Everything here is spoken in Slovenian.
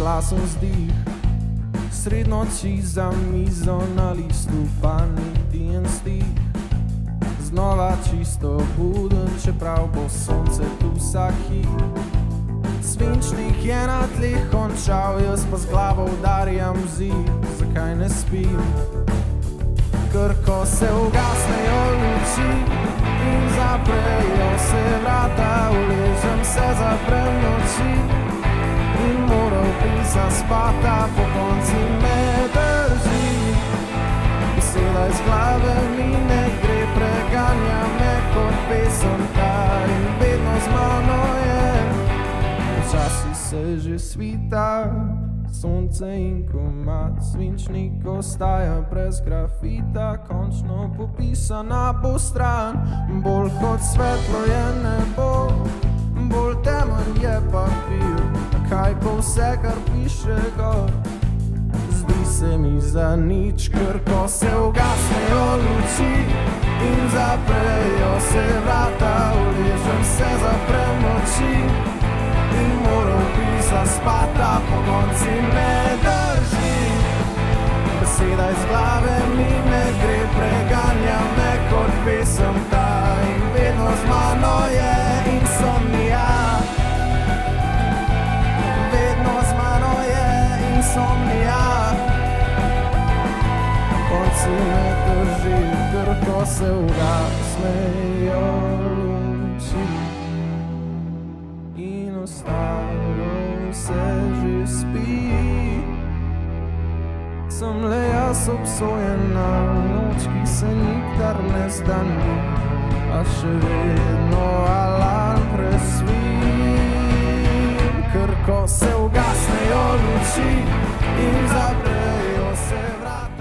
glasen vzdih. Sred noči za mizo na listu pa niti en stih. Znova čisto buden, čeprav bo sonce tu vsak hip. Svinčnik je na tleh končal, jaz pa z glavo udarjam zid. Zakaj ne spim? Ker ko se ugasnejo luči in zaprejo se vrata, uležem se, zaprem noči in moral bi zaspata, po konci me drži. Beseda iz glave mi ne gre, preganja me kot pesem ta in vedno z mano je. Včasih se že svita sonce in komad svinčnik ostaja brez grafita. Končno popisana bo stran, bolj kot svetlo je nebo, bolj temen je papir. Kaj pa vse, kar piše gor, zdi se mi za nič. Ker ko se ugasnejo luči in zaprejo se vrata, uležem se, zaprem oči in moral bi zaspata, po konci me drži. Beseda iz glave mi ne gre, preganja me kot pesem ta in vedno z mano je insomnija. Vedno z mano je insomnija. Po konci me drži, ker ko se ugasnejo luči in ostalo se že spi. Sem le jaz obsojen na noč, ki se nikdar ne zdani, a še vedno alarm presvim. Ker ko se ugasnejo luči in zaprejo se vrata.